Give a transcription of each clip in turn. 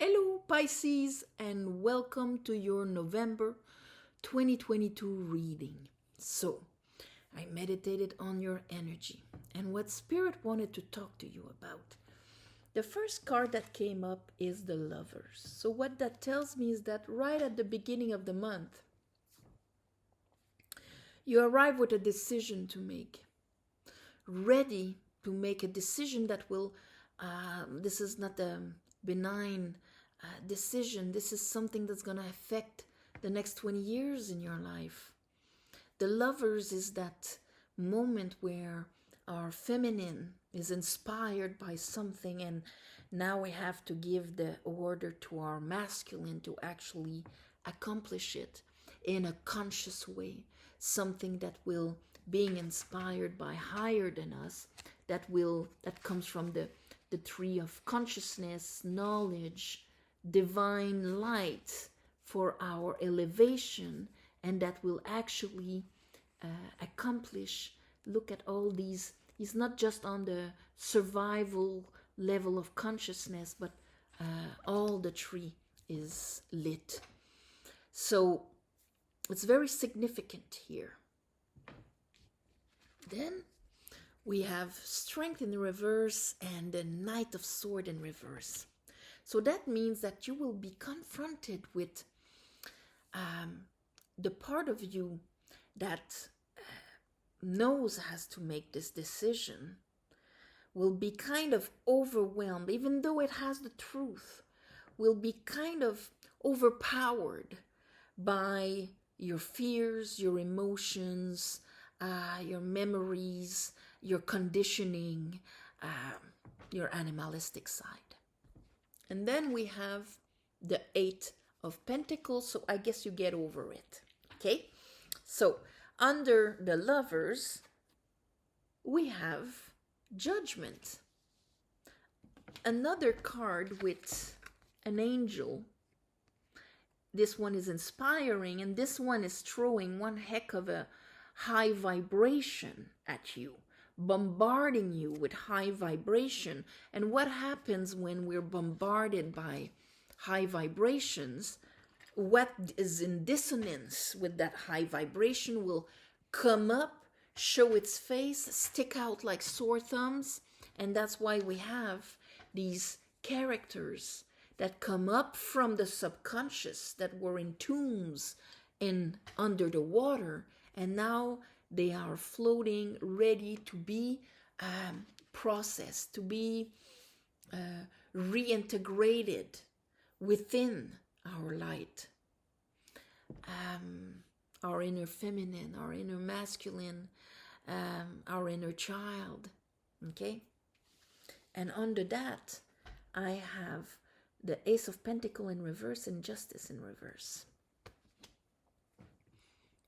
Hello Pisces and welcome to your November 2022 reading. So, I meditated on your energy and what Spirit wanted to talk to you about. The first card that came up is the Lovers. So what that tells me is that right at the beginning of the month, you arrive with a decision to make. Ready to make a decision that will, this is not a benign decision. This is something that's going to affect the next 20 years in your life. The Lovers is that moment where our feminine is inspired by something, and now we have to give the order to our masculine to actually accomplish it in a conscious way. Something that will, being inspired by higher than us, that comes from the tree of consciousness, knowledge, divine light for our elevation, and that will actually accomplish. Look at all these. It's not just on the survival level of consciousness, but all the tree is lit. So it's very significant here. Then we have Strength in the reverse and the Knight of Swords in reverse. So that means that you will be confronted with the part of you that knows has to make this decision will be kind of overwhelmed, even though it has the truth, will be kind of overpowered by your fears, your emotions, your memories, your conditioning, your animalistic side. And then we have the Eight of Pentacles, so I guess you get over it, okay? So under the Lovers, we have Judgment. Another card with an angel. This one is inspiring, and this one is throwing one heck of a high vibration at you, bombarding you with high vibration. And what happens when we're bombarded by high vibrations? What is in dissonance with that high vibration will come up, show its face, stick out like sore thumbs. And that's why we have these characters that come up from the subconscious, that were in tombs and under the water, and now they are floating, ready to be processed, to be reintegrated within our light, our inner feminine, our inner masculine, our inner child, okay? And under that, I have the Ace of Pentacles in reverse and Justice in reverse.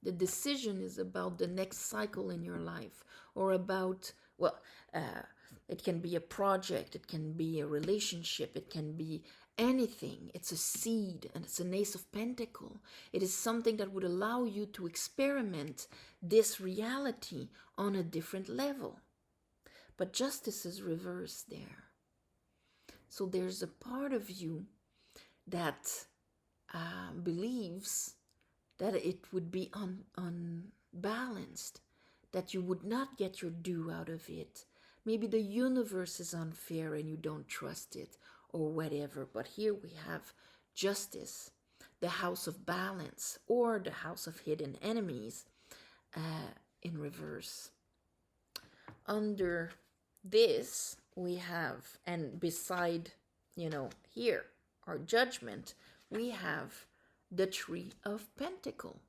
The decision is about the next cycle in your life, or about, well, it can be a project, it can be a relationship, it can be anything. It's a seed, and it's an Ace of Pentacles. It is something that would allow you to experiment this reality on a different level. But Justice is reversed there. So there's a part of you that believes that it would be unbalanced, that you would not get your due out of it. Maybe the universe is unfair and you don't trust it, or whatever. But here we have Justice, the House of Balance, or the House of Hidden Enemies in reverse. Under this, we have, and beside, here, our Judgment, we have the Three of Pentacles.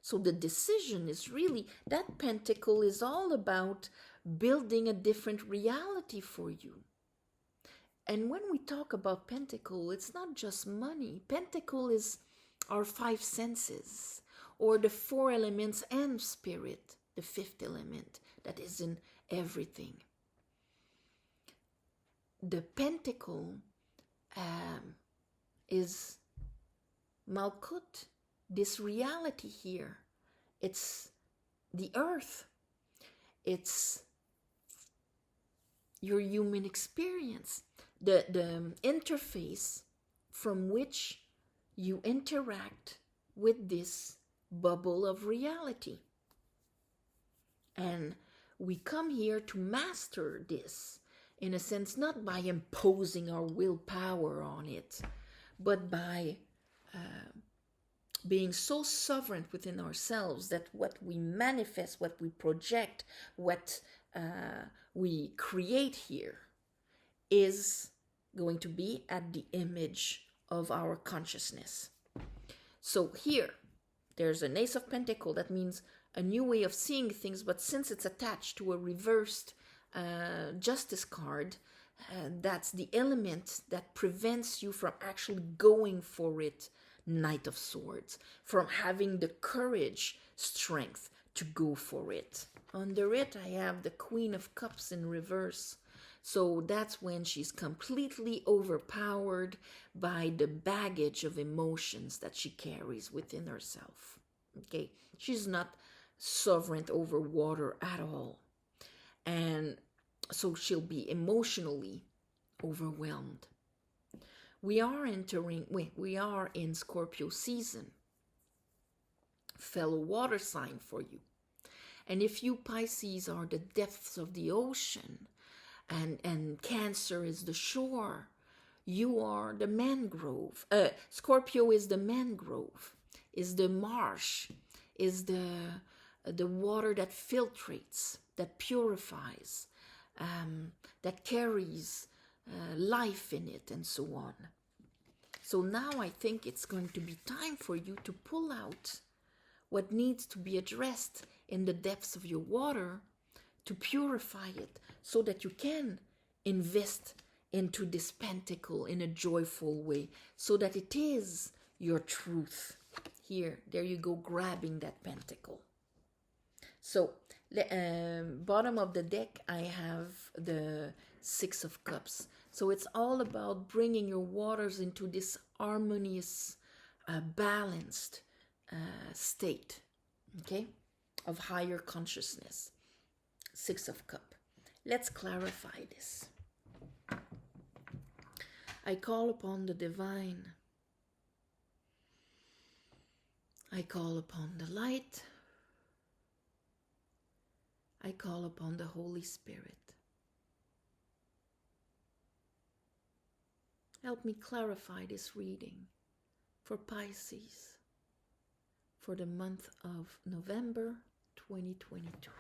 So the decision is really, that pentacle is all about building a different reality for you. And when we talk about pentacle, it's not just money. Pentacle is our five senses, or the four elements and spirit, the fifth element that is in everything. The pentacle is Malkut, this reality here. It's the earth. It's your human experience. The interface from which you interact with this bubble of reality. And we come here to master this, in a sense, not by imposing our willpower on it, but by being so sovereign within ourselves that what we manifest, what we project, what we create here is going to be at the image of our consciousness. So here, there's an Ace of Pentacles. That means a new way of seeing things, but since it's attached to a reversed Justice card, that's the element that prevents you from actually going for it. Knight of Swords, from having the courage, strength to go for it. Under it, I have the Queen of Cups in reverse. So that's when she's completely overpowered by the baggage of emotions that she carries within herself. Okay, she's not sovereign over water at all. And so she'll be emotionally overwhelmed. We are in Scorpio season, fellow water sign for you. And if you Pisces are the depths of the ocean, and Cancer is the shore, you are the mangrove. Scorpio is the mangrove, is the marsh, is the water that filtrates, that purifies, that carries life in it, and so on. So now I think it's going to be time for you to pull out what needs to be addressed in the depths of your water to purify it, so that you can invest into this pentacle in a joyful way, so that it is your truth. Here, there you go, grabbing that pentacle. So, bottom of the deck, I have the Six of Cups. So it's all about bringing your waters into this harmonious, balanced state, okay, of higher consciousness. Six of Cups. Let's clarify this. I call upon the divine. I call upon the light. I call upon the Holy Spirit. Help me clarify this reading for Pisces for the month of November 2022.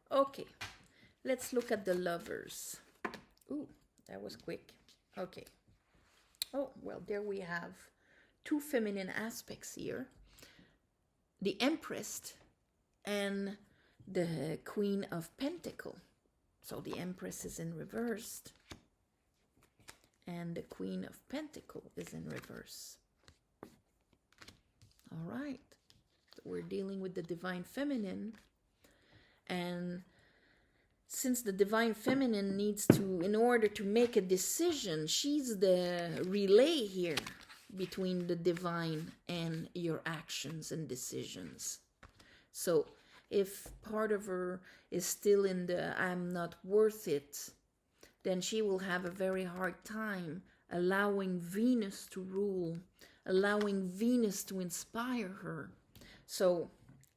Okay, let's look at the Lovers. Ooh, that was quick. Okay. Oh, well, there we have two feminine aspects here. The Empress and the Queen of Pentacles. So the Empress is in reverse, and the Queen of Pentacles is in reverse. All right. So we're dealing with the Divine Feminine. And since the Divine Feminine needs to, in order to make a decision, she's the relay here between the divine and your actions and decisions. So if part of her is still in the I'm not worth it, then she will have a very hard time allowing Venus to rule, allowing Venus to inspire her. So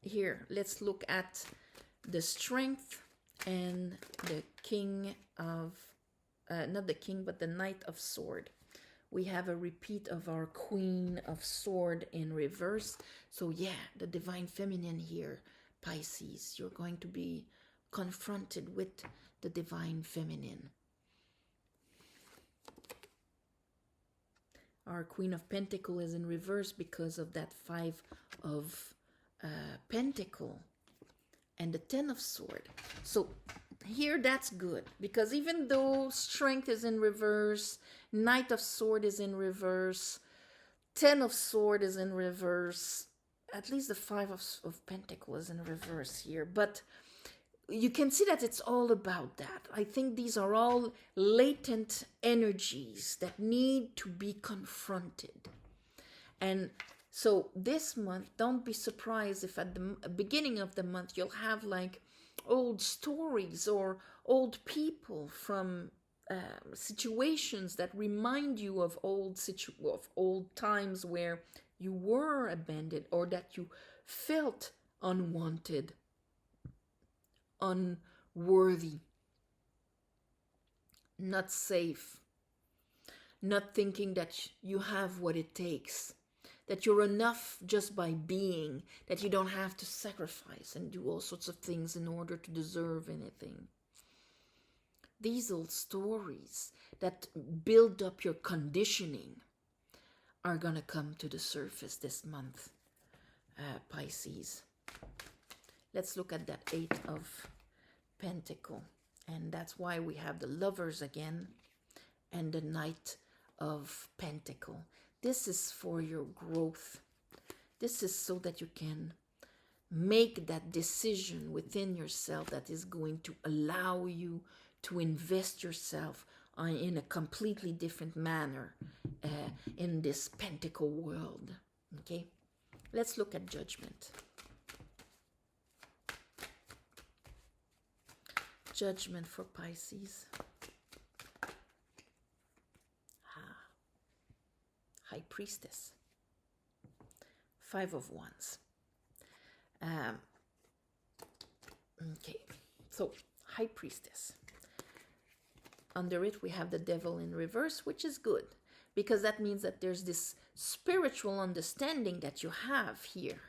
here, let's look at the Strength and the King of, not the King, but the Knight of Sword. We have a repeat of our Queen of Sword in reverse. So yeah, the Divine Feminine here, Pisces, you're going to be confronted with the Divine Feminine. Our Queen of Pentacles is in reverse because of that Five of Pentacle. and the Ten of Swords. So here that's good, because even though Strength is in reverse, Knight of Swords is in reverse, Ten of Swords is in reverse, at least the Five of Pentacles is in reverse here, but you can see that it's all about that. I think these are all latent energies that need to be confronted. And so this month, don't be surprised if at the beginning of the month you'll have like old stories or old people from situations that remind you of old times where you were abandoned or that you felt unwanted, unworthy, not safe, not thinking that you have what it takes, that you're enough just by being, that you don't have to sacrifice and do all sorts of things in order to deserve anything. These old stories that build up your conditioning are going to come to the surface this month, Pisces. Let's look at that Eight of Pentacles. And that's why we have the Lovers again and the Knight of Pentacles. This is for your growth. This is so that you can make that decision within yourself that is going to allow you to invest yourself in a completely different manner in this pentacle world. Okay, let's look at Judgment. Judgment for Pisces. High Priestess. Five of Wands. Okay, so High Priestess. Under it we have the Devil in reverse, which is good, because that means that there's this spiritual understanding that you have here.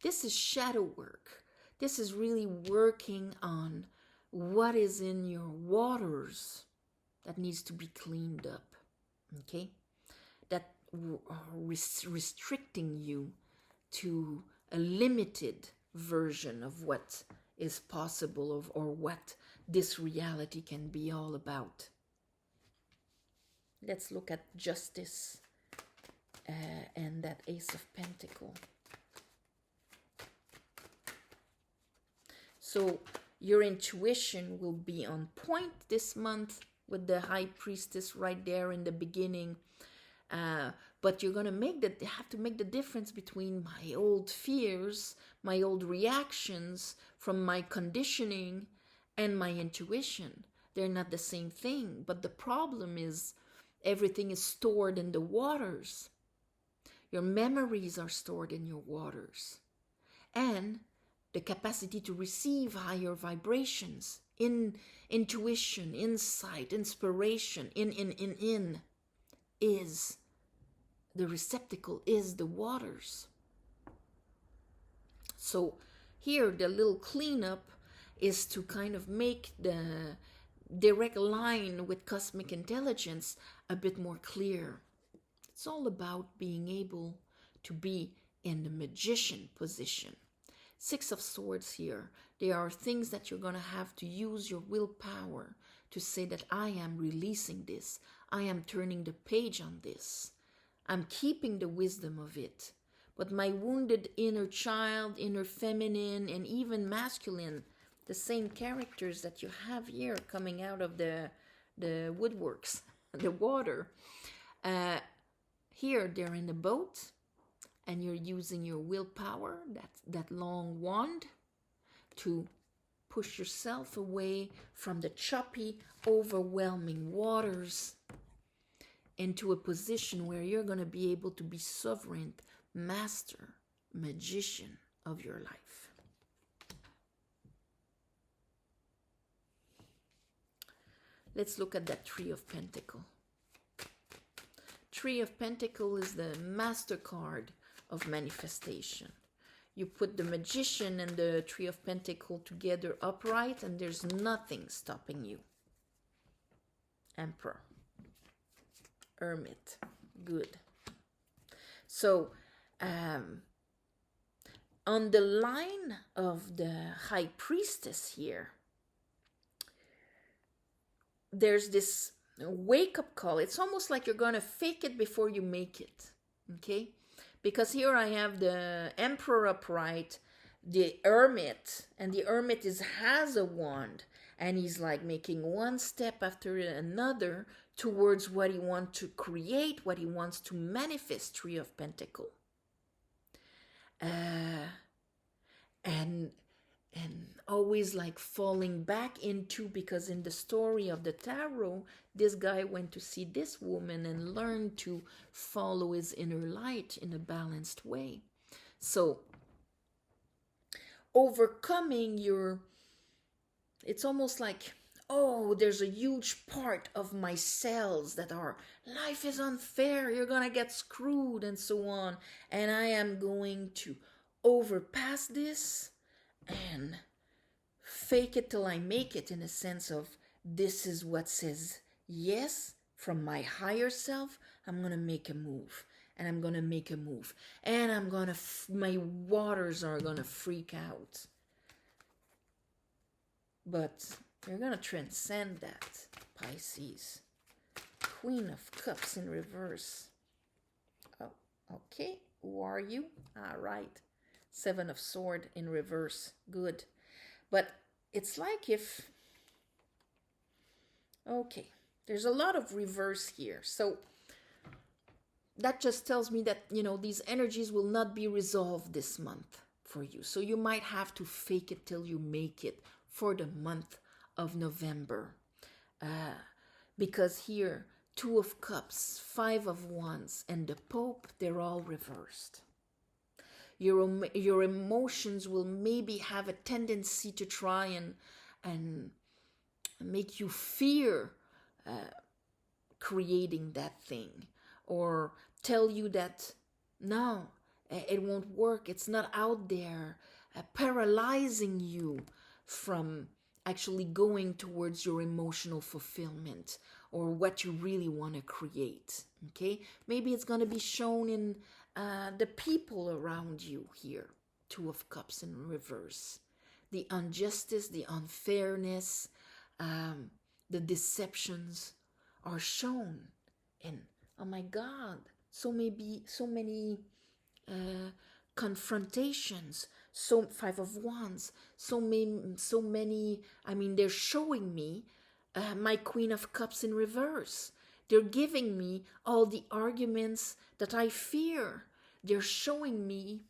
This is shadow work. This is really working on what is in your waters that needs to be cleaned up. Okay, that restricting you to a limited version of what is possible or what this reality can be all about. Let's look at Justice and that Ace of Pentacles. So your intuition will be on point this month with the High Priestess right there in the beginning. But you're going to have to make the difference between my old fears, my old reactions from my conditioning, and my intuition. They're not the same thing. But the problem is everything is stored in the waters. Your memories are stored in your waters. And the capacity to receive higher vibrations, intuition, insight, inspiration, is the receptacle, is the waters. So here the little cleanup is to kind of make the direct line with cosmic intelligence a bit more clear. It's all about being able to be in the magician position. Six of Swords here. There are things that you're going to have to use your willpower to say that I am releasing this. I am turning the page on this. I'm keeping the wisdom of it. But my wounded inner child, inner feminine, and even masculine, the same characters that you have here coming out of the woodworks, the water. Here they're in the boat, and you're using your willpower, that long wand, to push yourself away from the choppy, overwhelming waters into a position where you're going to be able to be sovereign, master, magician of your life. Let's look at that Three of Pentacles. Three of Pentacles is the master card of manifestation. You put the Magician and the Three of Pentacles together upright, and there's nothing stopping you. Emperor. Hermit. Good. So, on the line of the High Priestess here, there's this wake-up call. It's almost like you're going to fake it before you make it, okay? Because here I have the Emperor upright, the Hermit, and the Hermit has a wand, and he's like making one step after another towards what he wants to create, what he wants to manifest, Three of Pentacles. And always like falling back into, because in the story of the tarot, this guy went to see this woman and learned to follow his inner light in a balanced way. So overcoming it's almost like, oh, there's a huge part of my cells that are, life is unfair, you're gonna get screwed and so on, and I am going to overpass this and fake it till I make it, in a sense of, this is what says yes from my higher self. I'm going to make a move, and I'm going to make a move, and I'm going to, my waters are going to freak out. But you're going to transcend that, Pisces. Queen of Cups in reverse. Oh, okay. Who are you? All right. Seven of Swords in reverse. Good. But it's like if, okay, there's a lot of reverse here. So that just tells me that, these energies will not be resolved this month for you. So you might have to fake it till you make it for the month of November. Because here, Two of Cups, Five of Wands, and the Pope, they're all reversed. Your emotions will maybe have a tendency to try and make you fear creating that thing, or tell you that no, it won't work, it's not out there, paralyzing you from actually going towards your emotional fulfillment or what you really want to create. Okay, maybe it's going to be shown in the people around you here. Two of Cups in reverse. The injustice, the unfairness, the deceptions are shown. And oh my God, so many confrontations. So Five of Wands, so many. I mean, they're showing me my Queen of Cups in reverse. They're giving me all the arguments that I fear. They're showing me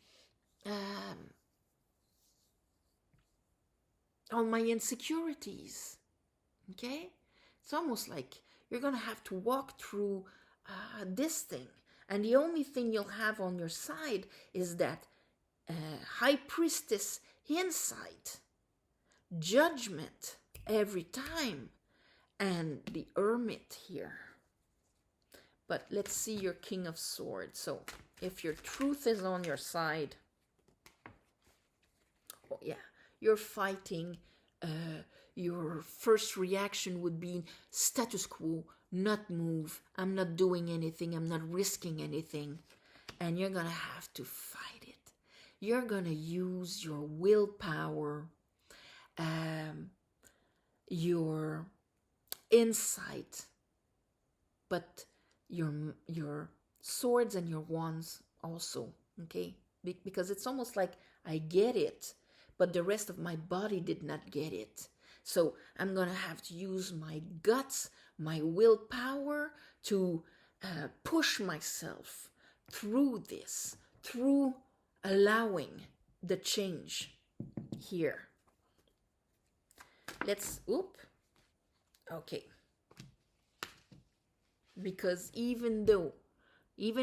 all my insecurities. Okay? It's almost like you're going to have to walk through this thing. And the only thing you'll have on your side is that High Priestess insight, judgment every time, and the Hermit here. But let's see your King of Swords. So if your truth is on your side, oh yeah, you're fighting. Your first reaction would be status quo, not move. I'm not doing anything. I'm not risking anything. And you're going to have to fight it. You're going to use your willpower, your insight, but your swords and your wands also, okay? Because it's almost like I get it, but the rest of my body did not get it. So I'm going to have to use my guts, my willpower to push myself through this, through allowing the change here. Okay. Because even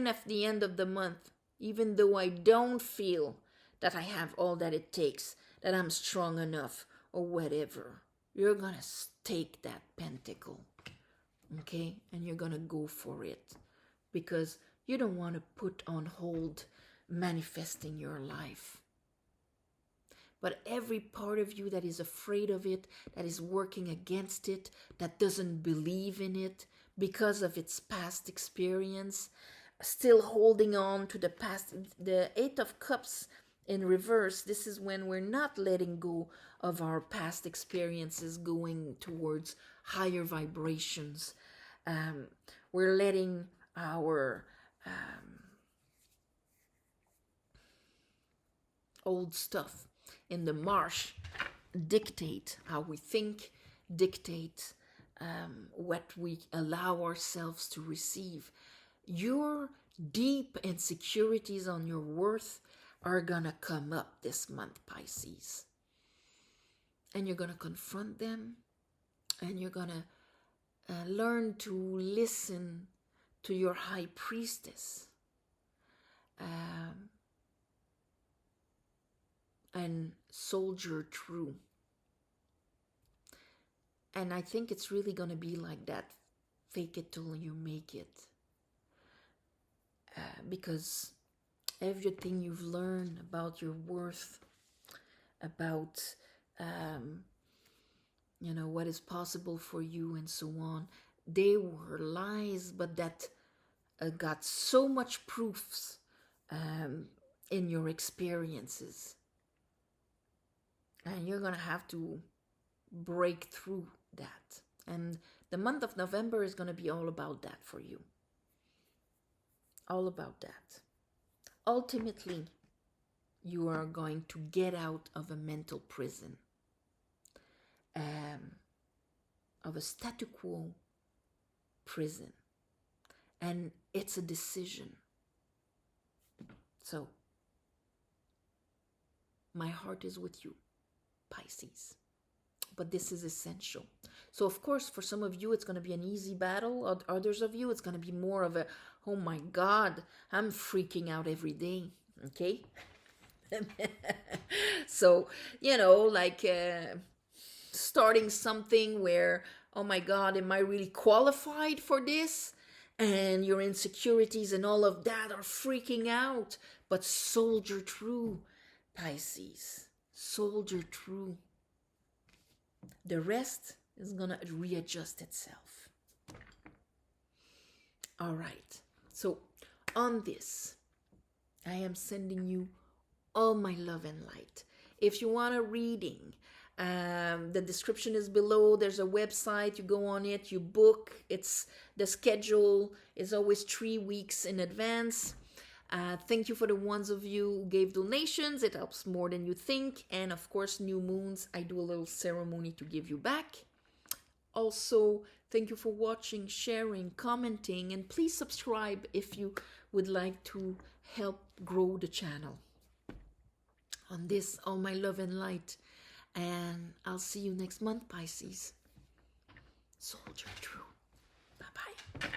at the end of the month, even though I don't feel that I have all that it takes, that I'm strong enough or whatever, you're going to take that pentacle, okay? And you're going to go for it because you don't want to put on hold manifesting your life. But every part of you that is afraid of it, that is working against it, that doesn't believe in it because of its past experience, still holding on to the past. The Eight of Cups in reverse, this is when we're not letting go of our past experiences, going towards higher vibrations. We're letting our old stuff in the marsh dictate how we think, dictate what we allow ourselves to receive. Your deep insecurities on your worth are gonna come up this month, Pisces. And you're gonna confront them, and you're gonna learn to listen to your high priestess. And soldier true. And I think it's really going to be like that. Fake it till you make it. Because everything you've learned about your worth, about, what is possible for you and so on, they were lies, but that got so much proofs in your experiences. And you're going to have to break through that. And the month of November is going to be all about that for you. All about that. Ultimately, you are going to get out of a mental prison, of a statu quo prison. And it's a decision. So, my heart is with you, Pisces. But this is essential. So, of course, for some of you, it's going to be an easy battle. Others of you, it's going to be more of a, oh my God, I'm freaking out every day. Okay? So, starting something where, oh my God, am I really qualified for this? And your insecurities and all of that are freaking out. But soldier true, Pisces. Soldier true. The rest is going to readjust itself. All right. So on this, I am sending you all my love and light. If you want a reading, the description is below. There's a website. You go on it, you book. The schedule is always 3 weeks in advance. Thank you for the ones of you who gave donations. It helps more than you think. And of course, new moons, I do a little ceremony to give you back. Also, thank you for watching, sharing, commenting, and please subscribe if you would like to help grow the channel. On this, all my love and light. And I'll see you next month, Pisces. Soldier true. Bye-bye.